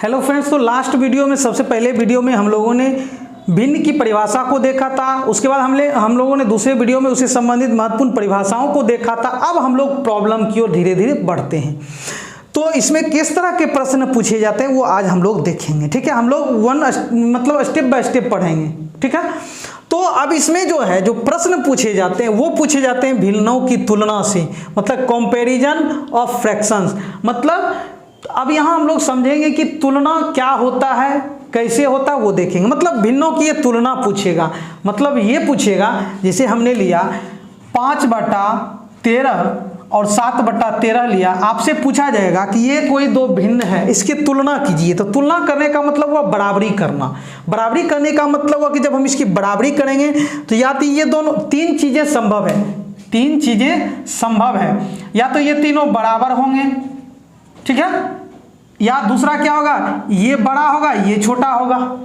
Hello friends, तो last video में सबसे पहले वीडियो में हम लोगों ने भिन्न की परिभाषा को देखा था। उसके बाद हम लोगों ने दूसरे वीडियो में उससे संबंधित महत्वपूर्ण परिभाषाओं को देखा था। अब हम लोग प्रॉब्लम की ओर धीरे धीरे बढ़ते हैं। तो इसमें किस तरह के प्रश्न पूछे जाते हैं वो आज हम लोग देखेंगे। ठीक है, हम लोग स्टेप बाय स्टेप पढ़ेंगे। ठीक है, तो अब इसमें जो है जो प्रश्न पूछे जाते हैं वो पूछे जाते हैं भिन्नों की तुलना से, मतलब कंपैरिजन ऑफ फ्रैक्शंस। मतलब अब यहाँ हम लोग समझेंगे कि तुलना क्या होता है, कैसे होता है वो देखेंगे। मतलब भिन्नों की ये तुलना पूछेगा, मतलब ये पूछेगा जैसे हमने लिया 5/13 और 7/13 लिया। आपसे पूछा जाएगा कि ये कोई दो भिन्न है, इसकी तुलना कीजिए। तो तुलना करने का मतलब हुआ बराबरी करना। बराबरी करने का मतलब हुआ कि जब हम इसकी बराबरी करेंगे तो या तो ये दोनों तीन चीजें संभव है, तीन चीजें संभव है। या तो ये तीनों बराबर होंगे, ठीक है, या दूसरा क्या होगा, ये बड़ा होगा ये छोटा होगा,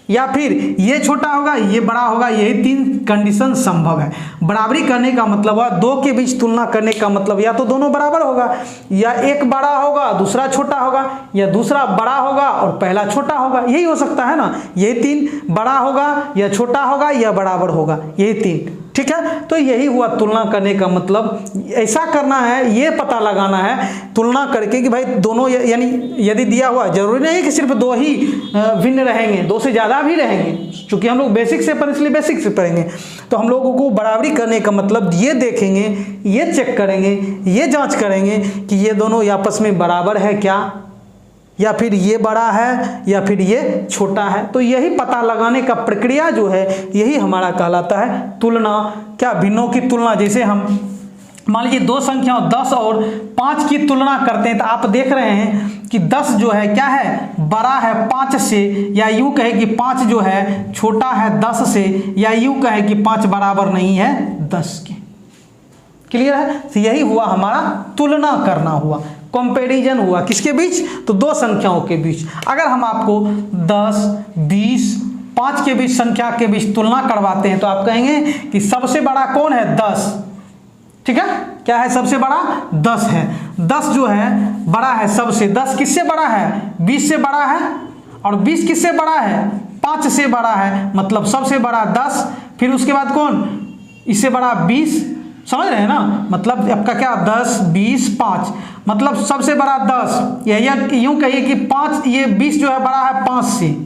या फिर ये छोटा होगा ये बड़ा होगा। यही तीन कंडीशन संभव है। बराबरी करने का मतलब हुआ दो के बीच तुलना करने का मतलब या तो दोनों बराबर होगा, या एक बड़ा होगा दूसरा छोटा होगा, या दूसरा बड़ा होगा और पहला छोटा होगा। यही हो सकता है ना, यही तीन, बड़ा होगा या छोटा होगा या बराबर होगा, यही तीन। ठीक है, तो यही हुआ तुलना करने का मतलब। ऐसा करना है, ये पता लगाना है तुलना करके कि भाई दोनों, यानी यदि दिया हुआ, जरूरी नहीं कि सिर्फ दो ही भिन्न रहेंगे, दो से ज़्यादा भी रहेंगे। क्योंकि हम लोग बेसिक से पढ़ें इसलिए बेसिक से पढ़ेंगे। तो हम लोगों को बराबरी करने का मतलब ये देखेंगे, ये चेक करेंगे, ये जांच करेंगे कि ये दोनों आपस में बराबर है क्या, या फिर ये बड़ा है या फिर ये छोटा है। तो यही पता लगाने का प्रक्रिया जो है यही हमारा कहलाता है तुलना। क्या, भिन्नों की तुलना। जैसे हम मान लीजिए दो संख्याओं 10 और 5 की तुलना करते हैं तो आप देख रहे हैं कि 10 जो है क्या है, बड़ा है 5 से, या यूं कहे कि 5 जो है छोटा है 10 से, या यूं कहे कि 5 बराबर नहीं है 10 के। क्लियर है? तो यही हुआ हमारा तुलना करना हुआ, कंपैरिजन हुआ। किसके बीच? तो दो संख्याओं के बीच। अगर हम आपको 10, 20, 5 के बीच संख्या के बीच तुलना करवाते हैं तो आप कहेंगे कि सबसे बड़ा कौन है, 10। ठीक है, क्या है, सबसे बड़ा 10 है। 10 जो है बड़ा है सबसे। 10 किससे बड़ा है, 20 से बड़ा है, और 20 किससे बड़ा है, 5 से बड़ा है। मतलब सबसे बड़ा 10, फिर उसके बाद कौन, इससे बड़ा 20। समझ रहे हैं ना, मतलब आपका क्या, 10, 20, 5, मतलब सबसे बड़ा 10। या यूं कहिए कि 5, ये 20 जो है बड़ा है 5 से,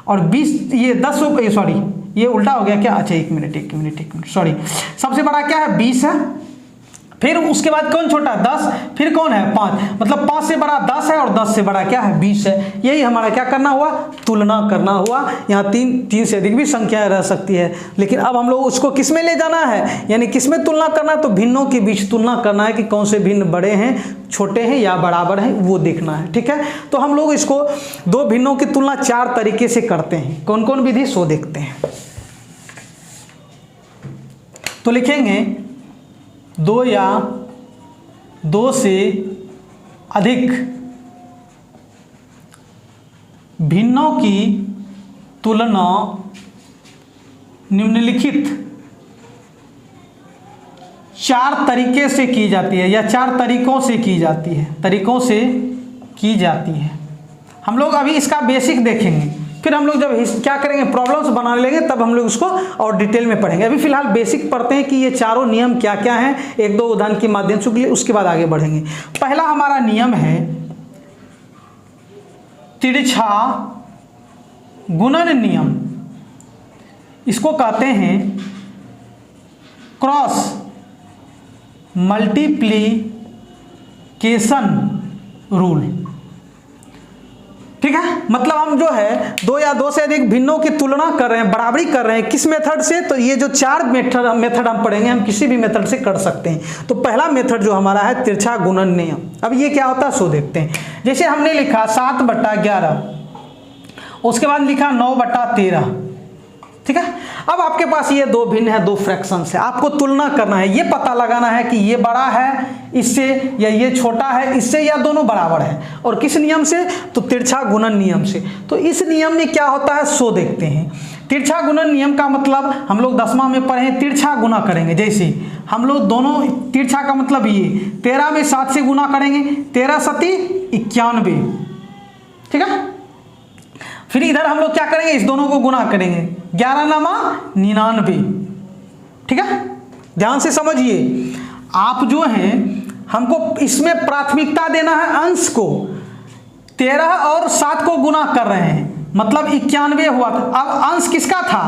और 20 ये 10, सॉरी ये उल्टा हो गया क्या, अच्छा एक मिनट सॉरी। सबसे बड़ा क्या है, 20 है, फिर उसके बाद कौन छोटा, 10, फिर कौन है, 5। मतलब 5 से बड़ा 10 है और 10 से बड़ा क्या है, 20 है। यही हमारा क्या करना हुआ, तुलना करना हुआ। यहाँ तीन से अधिक भी संख्याएं रह सकती है, लेकिन अब हम लोग उसको किस में ले जाना है, यानी किस में तुलना करना है, तो भिन्नों के बीच तुलना करना है कि कौन से भिन्न बड़े हैं, छोटे हैं या बराबर हैं, वो देखना है। ठीक है, तो हम लोग इसको दो भिन्नों की तुलना 4 तरीके से करते हैं। कौन कौन विधि, सो देखते हैं। तो लिखेंगे 2 या 2 से अधिक भिन्नों की तुलना निम्नलिखित 4 तरीके से की जाती है, या 4 तरीकों से की जाती है। हम लोग अभी इसका बेसिक देखेंगे, फिर हम लोग जब क्या करेंगे, प्रॉब्लम्स बना लेंगे, तब हम लोग उसको और डिटेल में पढ़ेंगे। अभी फिलहाल बेसिक पढ़ते हैं कि ये चारों नियम क्या क्या हैं, एक दो उदाहरण के माध्यम से, उसके बाद आगे बढ़ेंगे। पहला हमारा नियम है तिरछा गुणन नियम। इसको कहते हैं क्रॉस मल्टीप्लिकेशन रूल। ठीक है, मतलब हम जो है 2 या 2 से अधिक भिन्नों की तुलना कर रहे हैं, बराबरी कर रहे हैं। किस मेथड से, तो ये जो 4 मेथड हम पढ़ेंगे, हम किसी भी मेथड से कर सकते हैं। तो पहला मेथड जो हमारा है तिरछा गुणन नियम। अब ये क्या होता है सो देखते हैं। जैसे हमने लिखा 7/11, उसके बाद लिखा 9/13। ठीक है, अब आपके पास ये दो भिन्न है, दो फ्रैक्शंस है, आपको तुलना करना है, ये पता लगाना है कि ये बड़ा है इससे या ये छोटा है इससे, या दोनों बराबर है। और किस नियम से, तो तिरछा गुणन नियम से। तो इस नियम में क्या होता है सो देखते हैं। तिरछा गुणन नियम का मतलब हम लोग 10वां में पढ़े, तिरछा गुना करेंगे। जैसे हम लोग दोनों, तिरछा का मतलब ये 13 में 7 से गुना करेंगे, 13 सती 91। ठीक है, फिर इधर हम लोग क्या करेंगे, इस दोनों को गुना करेंगे, 11 नामा 99। ठीक है, ध्यान से समझिए। आप जो हैं हमको इसमें प्राथमिकता देना है अंश को, 13 और 7 को गुना कर रहे हैं, मतलब 91 हुआ था। अब अंश किसका था,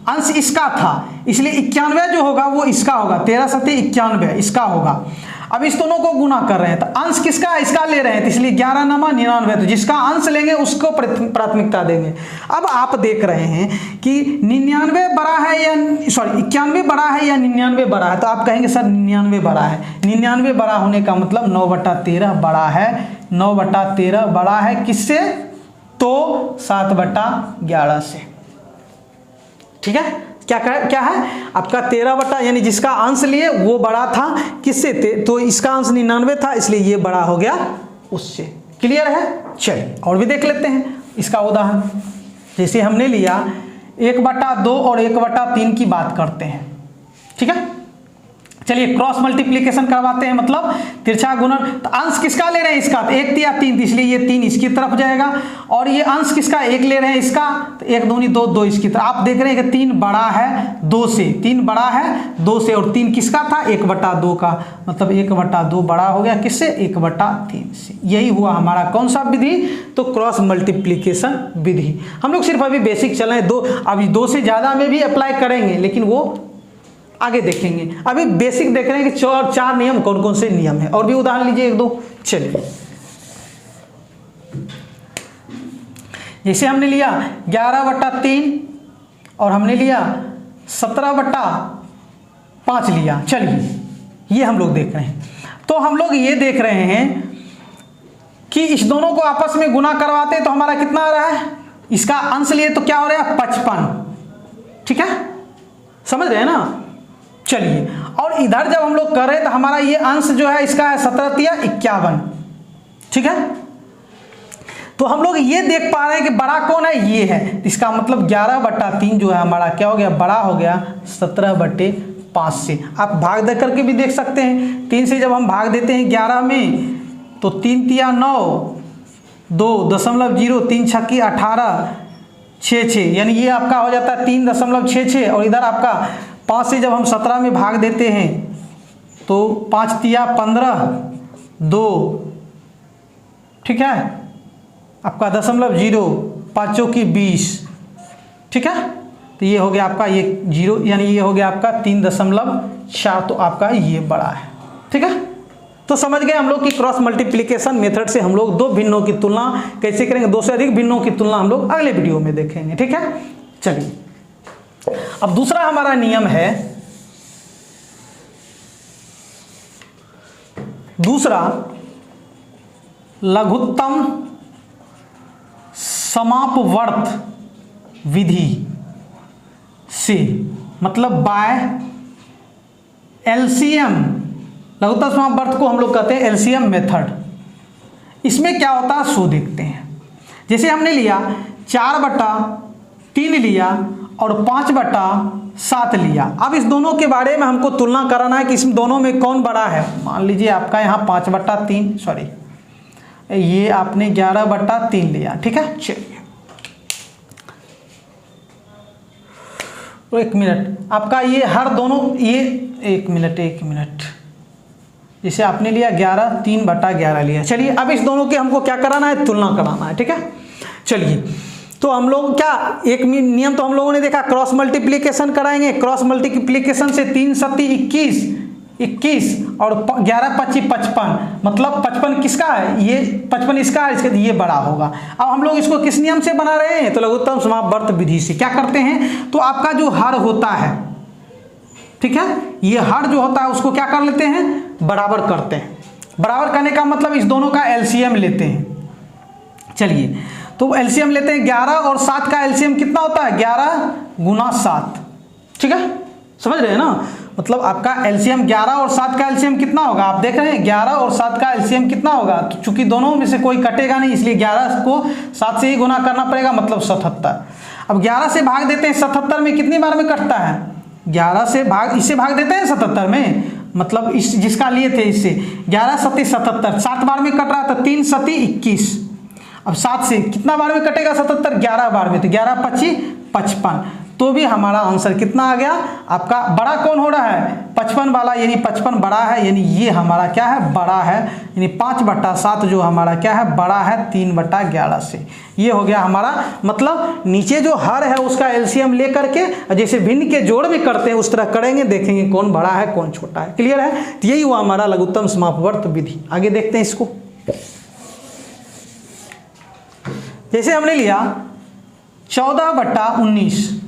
अंश इसका था, इसलिए 91 जो होगा वो इसका होगा, 13 सत्ते 91 इसका होगा। अब इस दोनों को गुना कर रहे हैं तो अंश किसका, इसका ले रहे हैं, तो इसलिए 11 नामा 99, तो जिसका अंश लेंगे उसको प्राथमिकता देंगे। अब आप देख रहे हैं कि 99 बड़ा है या 91 बड़ा है या 99 बड़ा है, तो आप कहेंगे सर 99 बड़ा है। 99 बड़ा होने का मतलब 9/13 बड़ा है, 9/13 बड़ा है किससे, तो 7/11 से। ठीक है, क्या है आपका 13 यानी जिसका अंश लिए वो बड़ा था किससे, तो इसका अंश 99 था, इसलिए ये बड़ा हो गया उससे। क्लियर है, चलिए और भी देख लेते हैं इसका उदाहरण। जैसे हमने लिया 1/2 और 1/3 की बात करते हैं। ठीक है, चलिए क्रॉस मल्टीप्लीकेशन करवाते हैं, मतलब तिरछा गुणन। तो अंश किसका ले रहे हैं, इसका, तो 1 तिया 3, इसलिए ये 3 इसकी तरफ जाएगा, और ये अंश किसका 1 ले रहे हैं इसका, तो 1 दूनी 2, 2 इसकी तरफ। आप देख रहे हैं कि 3 बड़ा है 2 से, 3 बड़ा है 2 से, और 3 किसका था 1/2 का, मतलब 1/2 बड़ा हो गया किससे, 1/3 से। यही हुआ हमारा कौन सा विधि, तो क्रॉस मल्टीप्लीकेशन विधि। हम लोग सिर्फ अभी बेसिक चल रहे हैं, अभी 2 से ज़्यादा में भी अप्लाई करेंगे, लेकिन वो आगे देखेंगे। अभी बेसिक देख रहे हैं कि 4 नियम कौन कौन से नियम है, और भी उदाहरण लीजिए 1-2। चलिए जैसे हमने लिया 11/3 और हमने लिया 17/5 लिया। चलिए ये हम लोग देख रहे हैं, तो हम लोग ये देख रहे हैं कि इस दोनों को आपस में गुना करवाते हैं तो हमारा कितना आ रहा है, इसका अंश लिए तो क्या हो रहा है 55। ठीक है, समझ रहे हैं ना। चलिए, और इधर जब हम लोग कर रहे हैं तो हमारा ये अंश जो है इसका है 17 तिया 51। ठीक है, तो हम लोग ये देख पा रहे हैं कि बड़ा कौन है, ये है, इसका मतलब 11/3 जो है हमारा क्या हो गया, बड़ा हो गया 17/5 से। आप भाग दे करके भी देख सकते हैं, 3 से जब हम भाग देते हैं 11 में, तो 3 तिया 9, 2.0, 3 छक्की 18, 6, यानी ये आपका हो जाता है 3.66, और इधर आपका 5 से जब हम 17 में भाग देते हैं तो 5 तिया 15, 2, ठीक है, आपका 0.0, 5 की 20। ठीक है, तो ये हो गया आपका ये 0, यानी ये हो गया आपका 3.4, तो आपका ये बड़ा है। ठीक है, तो समझ गए हम लोग कि क्रॉस मल्टीप्लिकेशन मेथड से हम लोग 2 भिन्नों की तुलना कैसे करेंगे, 2 से अधिक भिन्नों की तुलना हम लोग अगले वीडियो में देखेंगे। ठीक है, चलिए अब दूसरा हमारा नियम है, दूसरा लघुत्तम समापवर्त विधि से, मतलब बाय एलसीएम। लघुत्तम समापवर्त को हम लोग कहते हैं एलसीएम मेथड। इसमें क्या होता है सो देखते हैं। जैसे हमने लिया 4/3 लिया और 5/7 लिया। अब इस दोनों के बारे में हमको तुलना कराना है कि इस दोनों में कौन बड़ा है। मान लीजिए आपका यहाँ 5/3, सॉरी ये आपने 11/3 लिया। ठीक है, चलिए तो 1 मिनट, आपका ये हर दोनों ये 1 मिनट, जैसे आपने लिया 11, 3/11 लिया। चलिए अब इस दोनों के हमको क्या कराना है, तुलना कराना है। ठीक है, चलिए तो हम लोग क्या, एक नियम तो हम लोगों ने देखा, क्रॉस मल्टीप्लिकेशन कराएंगे। क्रॉस मल्टीप्लिकेशन से 3 सत्ती 21 और 11 25 55, मतलब 55 किसका है, ये 55 इसका है, इसके ये बड़ा होगा। अब हम लोग इसको किस नियम से बना रहे हैं, तो लघुत्तम समापवर्त विधि से। क्या करते हैं, तो आपका जो हर होता है, ठीक है, ये हर जो होता है उसको क्या कर लेते हैं, बराबर करते हैं। बराबर करने का मतलब इस दोनों का एलसीएम लेते हैं। चलिए तो एलसीएम लेते हैं, 11 और 7 का एलसीएम कितना होता है, 11 गुना 7। ठीक है, समझ रहे हैं ना, मतलब आपका एलसीएम 11 और 7 का एलसीएम कितना होगा, आप देख रहे हैं 11 और 7 का एलसीएम कितना होगा। तो चूंकि दोनों में से कोई कटेगा नहीं, इसलिए 11 को 7 से ही गुना करना पड़ेगा, मतलब 77। अब 11 से भाग देते हैं, 77 में कितनी बार में कटता है, 11 से भाग, इससे भाग देते हैं 77 में, मतलब इस जिसका लिए थे इससे 11 सत्ती 77, 7 बार में कट रहा था, 3 सत्ती 21। अब 7 से कितना बार में कटेगा 77, 11 बार में, तो 11 25 55, तो भी हमारा आंसर कितना आ गया आपका, बड़ा कौन हो रहा है 55 वाला, यानी 55 बड़ा है, यानी ये हमारा क्या है बड़ा है, यानी 5/7 जो हमारा क्या है बड़ा है 3/11 से। ये हो गया हमारा, मतलब नीचे जो हर है उसका एलसीएम ले करके जैसे भिन्न के जोड़ में करते हैं उस तरह करेंगे, देखेंगे कौन बड़ा है कौन छोटा है। क्लियर है? तो यही हुआ हमारा लघुत्तम समापवर्त विधि। आगे देखते हैं इसको। जैसे हमने लिया 14/19,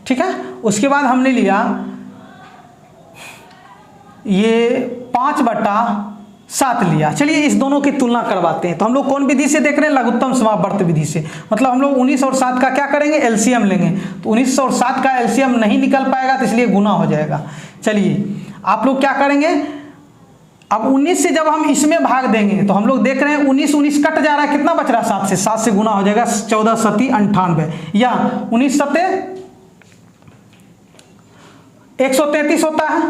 ठीक है, उसके बाद हमने लिया ये 5/7 लिया। चलिए इस दोनों की तुलना करवाते हैं। तो हम लोग कौन विधि से देख रहे हैं, लघुत्तम समापवर्त विधि से। मतलब हम लोग 19 और 7 का क्या करेंगे, एलसीएम लेंगे। तो 19 और 7 का एलसीएम नहीं निकल पाएगा, तो इसलिए गुना हो जाएगा। चलिए आप लोग क्या करेंगे, अब 19 से जब हम इसमें भाग देंगे तो हम लोग देख रहे हैं 19 कट जा रहा है, कितना बच रहा है 7 से, 7 से गुना हो जाएगा 14 7 98, या 19 7 133 होता है।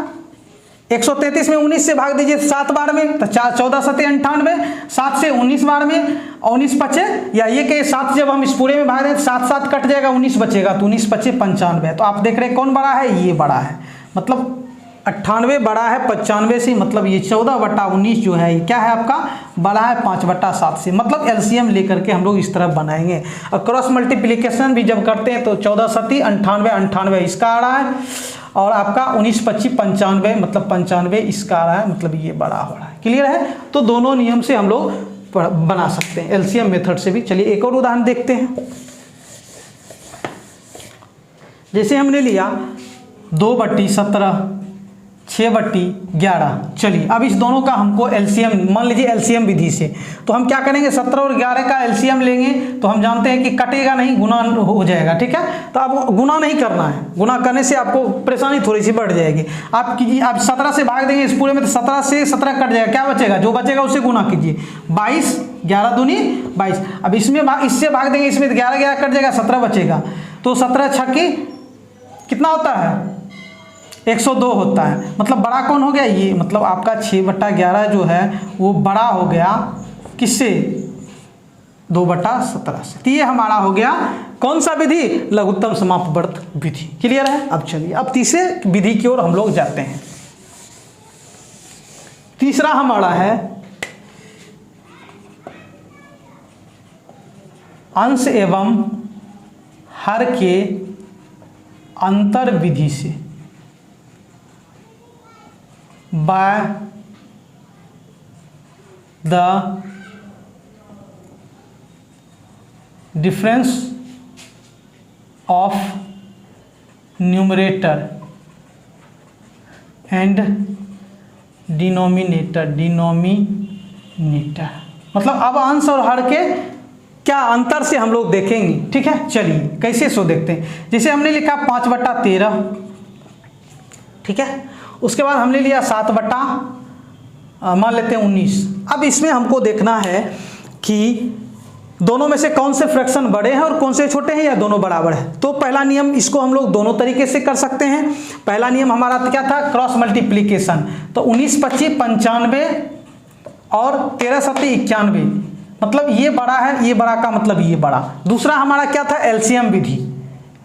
133 में 19 से भाग दीजिए 7 बार में, तो 14 7 98, 7 से 19 बार में, 19 बचे, या ये कि 7 जब हम इस पूरे में भाग दें 7 7 कट जाएगा, 19 बचेगा, तो 19 बचे 95। तो आप देख रहे हैं कौन बड़ा है, ये बड़ा है, मतलब 98 बड़ा है 95 से, मतलब ये 14/19 जो है ये क्या है आपका बड़ा है 5/7 से। मतलब एलसीएम लेकर के हम लोग इस तरह बनाएंगे। और क्रॉस मल्टीप्लिकेशन भी जब करते हैं तो 14 7 98 98 इसका आ रहा है, और आपका 19 25 95, मतलब 95 इसका आ रहा है, मतलब ये बड़ा हो रहा है। क्लियर है? तो दोनों नियम से हम लोग बना सकते हैं, एलसीएम मेथड से भी। चलिए एक और उदाहरण देखते हैं। जैसे हमने लिया 2/17 6/11। चलिए अब इस दोनों का हमको एलसीएम, मान लीजिए एलसीएम विधि से, तो हम क्या करेंगे 17 और 11 का एलसीएम लेंगे, तो हम जानते हैं कि कटेगा नहीं, गुना हो जाएगा। ठीक है, तो अब गुना नहीं करना है, गुना करने से आपको परेशानी थोड़ी सी बढ़ जाएगी। आप कीजिए, आप 17 से भाग देंगे इस पूरे में, तो 17 से 17 कट जाएगा, क्या बचेगा, जो बचेगा उससे गुना कीजिए, 22 11 दूनी 22। अब इसमें इससे भाग देंगे, इसमें 11 11 कट जाएगा, 17 बचेगा, तो 17 छक्के कितना होता है 102 होता है। मतलब बड़ा कौन हो गया, ये मतलब आपका 6/11 जो है वो बड़ा हो गया किससे, 2/17 से। तो ये हमारा हो गया कौन सा विधि, लघुत्तम समापवर्त विधि। क्लियर है? अब चलिए अब तीसरे विधि की ओर हम लोग जाते हैं। तीसरा हमारा है अंश एवं हर के अंतर विधि से, by the difference of numerator and denominator। मतलब अब अंश और हर के क्या अंतर से हम लोग देखेंगे। ठीक है, चलिए कैसे सो देखते हैं। जैसे हमने लिखा 5/13, ठीक है, उसके बाद हमने लिया 7 मान लेते हैं 19। अब इसमें हमको देखना है कि दोनों में से कौन से फ्रैक्शन बड़े हैं और कौन से छोटे हैं, या दोनों बराबर है। तो पहला नियम, इसको हम लोग दोनों तरीके से कर सकते हैं। पहला नियम हमारा क्या था, क्रॉस मल्टीप्लिकेशन। तो 19 25 95 और 13 7 91, मतलब ये बड़ा है, ये बड़ा का मतलब ये बड़ा। दूसरा हमारा क्या था, एलसीएम विधि।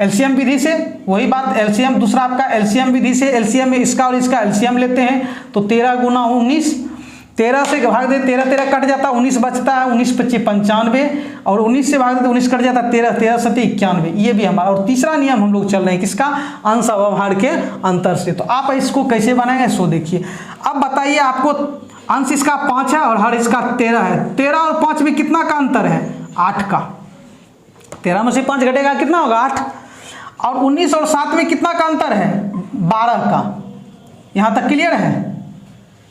एलसीएम विधि से वही बात, एलसीएम दूसरा आपका एलसीएम विधि से, एलसीएम में इसका और इसका एलसीएम लेते हैं। तो 13 गुना 19, 13 से भाग दे 13 13 कट जाता है, 19 बचता है, 19 25 95, और 19 से भाग दे 19 कट जाता है, 13 13 7 91। ये भी हमारा। और तीसरा नियम हम लोग चल रहे हैं किसका, अंश एवं हर के अंतर से। तो आप इसको कैसे बनाएंगे सो देखिए। अब बताइए, आपको अंश इसका 5 है और हर इसका 13 है। 13 और 5 में कितना का अंतर है, 8 का। 13 में से 5 घटेगा कितना होगा, 8। और 19 और 7 में कितना का अंतर है, 12 का। यहाँ तक क्लियर है,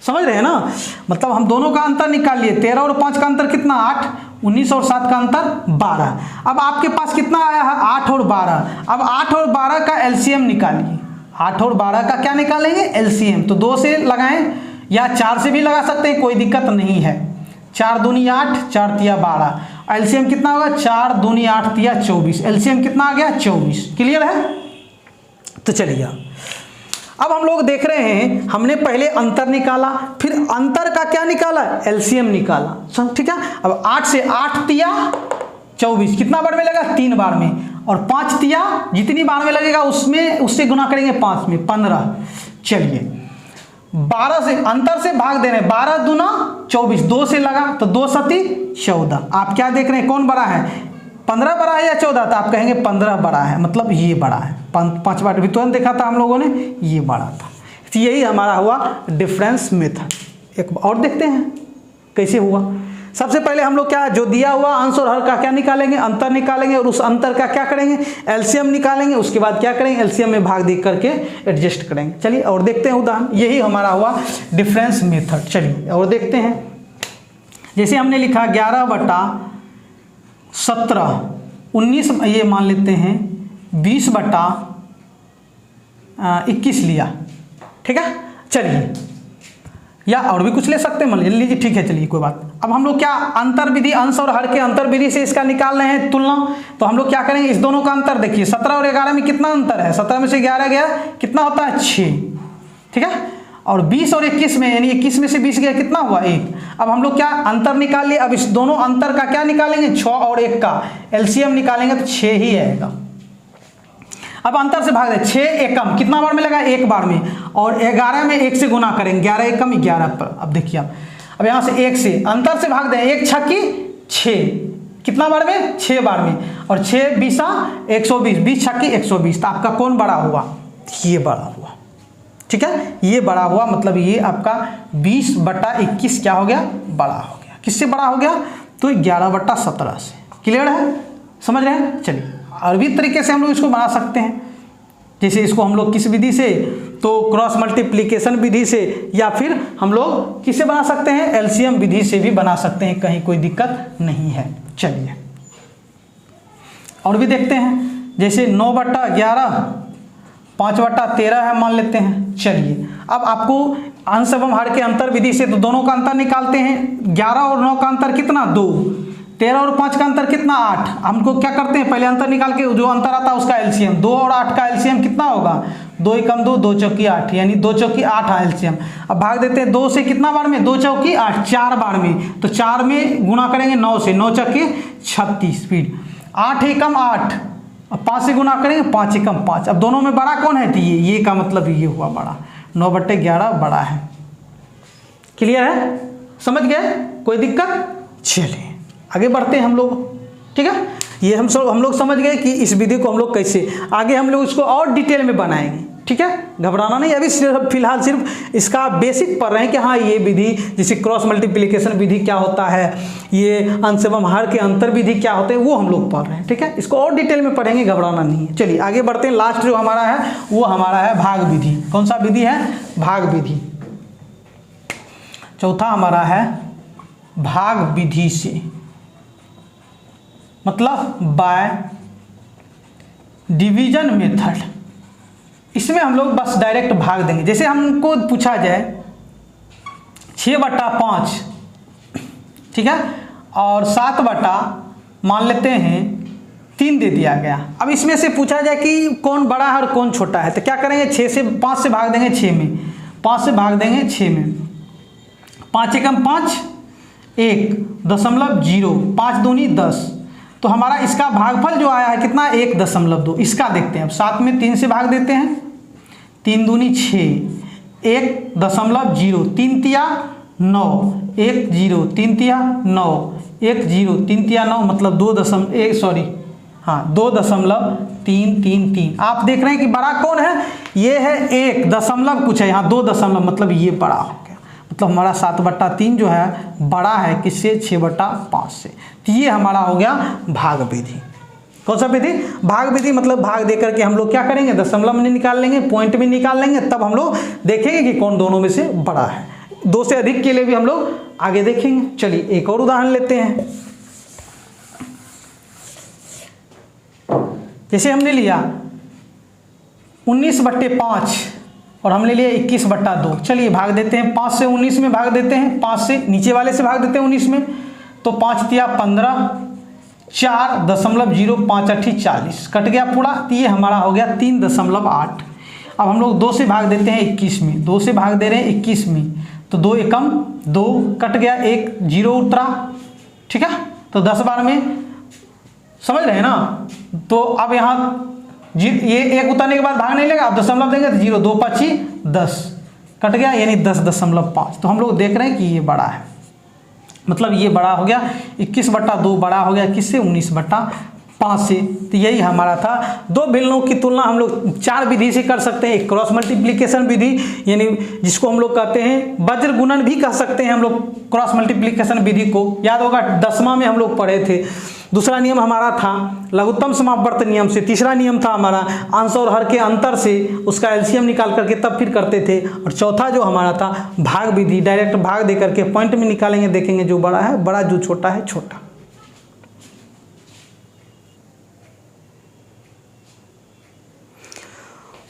समझ रहे हैं ना। मतलब हम दोनों का अंतर निकाल लिए, 13 और 5 का अंतर कितना, 8। 19 और 7 का अंतर 12। अब आपके पास कितना आया है, 8 और 12। अब 8 और 12 का एलसीएम निकालिए। 8 और 12 का क्या निकालेंगे, एलसीएम। तो 2 से लगाएं या 4 से भी लगा सकते हैं, कोई दिक्कत नहीं है। 4 दूनी 8, 4 तिया 12। एलसीएम कितना होगा, 4 दूनी 8 तिया 24। एलसीएम कितना आ गया, 24। क्लियर है? तो चलिए अब हम लोग देख रहे हैं, हमने पहले अंतर निकाला, फिर अंतर का क्या निकाला, एलसीएम निकाला। ठीक है। अब 8 से 8 तिया 24, कितना बार में लगेगा 3 बार में, और 5 तिया जितनी बार में लगेगा उसमें उससे गुना करेंगे 5 में 15। चलिए 12 से अंतर से भाग दे रहे हैं, 12 दूना 24, 2 से लगा तो 2 सती 14। आप क्या देख रहे हैं कौन बड़ा है, 15 बड़ा है या 14, तो आप कहेंगे 15 बड़ा है, मतलब ये बड़ा है। 5 बार भी तुरंत देखा था हम लोगों ने, ये बड़ा था। तो यही हमारा हुआ डिफरेंस मेथड। एक और देखते हैं कैसे हुआ। सबसे पहले हम लोग क्या, जो दिया हुआ अंश और हर का क्या निकालेंगे, अंतर निकालेंगे, और उस अंतर का क्या करेंगे, एलसीएम निकालेंगे। उसके बाद क्या करेंगे, एलसीएम में भाग दे करके एडजस्ट करेंगे। चलिए और देखते हैं उदाहरण। यही हमारा हुआ डिफरेंस मेथड। चलिए और देखते हैं। जैसे हमने लिखा 11/17, 19 ये मान लेते हैं 20/21 लिया, ठीक है। चलिए या और भी कुछ ले सकते हैं, मान लीजिए, ठीक है। चलिए कोई बात। अब हम लोग क्या अंतर विधि, अंश और हर के अंतर विधि से इसका निकाल रहे हैं तुलना। तो हम लोग क्या करेंगे, इस दोनों का अंतर देखिए, 17 और 11 में कितना अंतर है, 17 में से 11 गया कितना होता है 6, ठीक है। और 20 और 21 में, यानी 21 में से 20 गया कितना हुआ 1। अब हम लोग क्या अंतर निकाल लिए। अब इस दोनों अंतर का क्या निकालेंगे, 6 और 1 का एलसीएम निकालेंगे तो 6 ही आएगा। अब अंतर से भाग दे, 6 एकम कितना बार में लगा, 1 बार में, और 11 में 1 से गुना करेंगे, 11 एकम 11 पर। अब देखिए अब यहाँ से 1 से अंतर से भाग दें, 1 छक्की 6 कितना बार में, 6 बार में, और 6 20 120, 20 छक्की 120। तो आपका कौन बड़ा हुआ, ये बड़ा हुआ, ठीक है। ये बड़ा हुआ, मतलब ये आपका 20/21 क्या हो गया, बड़ा हो गया। किससे बड़ा हो गया, तो 11/17 से। क्लियर है, समझ रहे हैं। चलिए और भी तरीके से हम लोग इसको बना सकते हैं। जैसे इसको हम लोग किस विधि से, तो क्रॉस मल्टीप्लिकेशन विधि से, या फिर हम लोग किससे बना सकते हैं, एलसीएम विधि से भी बना सकते हैं, कहीं कोई दिक्कत नहीं है। चलिए और भी देखते हैं। जैसे 9/11 5/13 है मान लेते हैं। चलिए अब आपको अंश एवं हर के अंतर विधि से तो दोनों का अंतर निकालते हैं। 11 और 9 का अंतर कितना, 2। 13 और 5 का अंतर कितना, 8। हमको क्या करते हैं, पहले अंतर निकाल के जो अंतर आता है उसका एलसीएम। 2 और 8 का एलसीएम कितना होगा, 2 एकम 2, 2 चौकी 8, यानी 2 चौकी 8 एलसीएम। अब भाग देते हैं 2 से कितना बार में, 2 चौकी 8, 4 बार में। तो 4 में गुना करेंगे 9 से, 9 चौकी 36 स्पीड, 8 एकम 8, अब 5 से गुना करेंगे 5 एकम 5। अब दोनों में बड़ा कौन है, तो ये का मतलब ये हुआ बड़ा, 9/11 बड़ा है। क्लियर है, समझ गए, कोई दिक्कत। चलिए आगे बढ़ते हैं हम लोग, ठीक है। ये हम लोग समझ गए कि इस विधि को हम लोग कैसे, आगे हम लोग इसको और डिटेल में बनाएंगे, ठीक है। घबराना नहीं, अभी फिलहाल सिर्फ इसका बेसिक पढ़ रहे हैं कि हाँ ये विधि, जैसे क्रॉस मल्टीप्लिकेशन विधि क्या होता है, ये अंश एवं हर के अंतर विधि क्या होते हैं, वो हम लोग पढ़ रहे हैं, ठीक है। इसको और डिटेल में पढ़ेंगे, घबराना नहीं है। चलिए आगे बढ़ते हैं। लास्ट जो हमारा है वो हमारा है भाग विधि। कौन सा विधि है, भाग विधि। चौथा हमारा है भाग विधि से, मतलब बाय डिवीजन मेथड। इसमें हम लोग बस डायरेक्ट भाग देंगे। जैसे हमको पूछा जाए 6/5, ठीक है, और 7 मान लेते हैं 3 दे दिया गया। अब इसमें से पूछा जाए कि कौन बड़ा है और कौन छोटा है, तो क्या करेंगे, 5 से भाग देंगे 6 में, 5 से भाग देंगे 6 में, 5 एकम 5, 1.0, 5 दूनी 10। तो हमारा इसका भागफल जो आया है कितना, 1.2। इसका देखते हैं। अब 7 में 3 से भाग देते हैं, 3 दूनी 6, 1.0, 3 तिया 9, 1 0, 3 तिया 9, 1 0, 3 तिया 9, मतलब 2.333। आप देख रहे हैं कि बड़ा कौन है, ये है 1 दशमलव कुछ है, यहाँ 2 दशमलव, मतलब ये बड़ा हो गया। मतलब हमारा 7/3 जो है बड़ा है किससे, 6/5 से। तो ये हमारा हो गया भाग विधि। कौन सा विधि, भाग विधि। मतलब भाग देकर के हम लोग क्या करेंगे, दशमलव में निकाल लेंगे, पॉइंट में निकाल लेंगे, तब हम लोग देखेंगे कि कौन दोनों में से बड़ा है। 2 से अधिक के लिए भी हम लोग आगे देखेंगे। चलिए एक और उदाहरण लेते हैं। जैसे हमने लिया 19/5 और हमने लिया 21/2। चलिए भाग देते हैं, 5 से 19 में भाग देते हैं, 5 से नीचे वाले से भाग देते हैं 19 में। तो 5 तिया 15, 4.0, 5 8 40, कट गया पूरा। तो ये हमारा हो गया 3.8। अब हम लोग 2 से भाग देते हैं 21 में, 2 से भाग दे रहे हैं 21 में, तो 2 एकम 2, कट गया 1 0 उतरा, ठीक है। तो 10 बार में समझ रहे हैं ना। तो अब यहाँ ये 1 उतारने के बाद भाग नहीं लेगा, आप दशमलव देंगे तो 0, 2 5 10 कट गया, यानी 10.5। तो हम लोग देख रहे हैं कि ये बड़ा है, मतलब ये बड़ा हो गया 21/2 बड़ा हो गया किससे, 19/5 से। तो यही हमारा था। दो भिन्नों की तुलना हम लोग 4 विधि से कर सकते हैं। एक क्रॉस मल्टीप्लिकेशन विधि, यानी जिसको हम लोग कहते हैं वज्र गुणन भी कह सकते हैं हम लोग क्रॉस मल्टीप्लिकेशन विधि को, याद होगा 10वां में हम लोग पढ़े थे। दूसरा नियम हमारा था लघुत्तम समापवर्त नियम से। तीसरा नियम था हमारा अंश और हर के अंतर से उसका एलसीएम निकाल करके तब फिर करते थे। और चौथा जो हमारा था भाग विधि, डायरेक्ट भाग दे करके पॉइंट में निकालेंगे, देखेंगे जो बड़ा है बड़ा, जो छोटा है छोटा।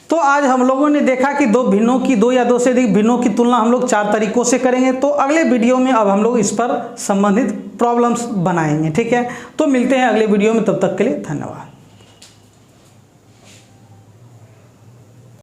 तो आज हम लोगों ने देखा कि दो या दो से अधिक भिन्नों की तुलना हम लोग 4 तरीकों से करेंगे। तो अगले वीडियो में अब हम लोग इस पर संबंधित प्रॉब्लम्स बनाएंगे, ठीक है। तो मिलते हैं अगले वीडियो में, तब तक के लिए धन्यवाद।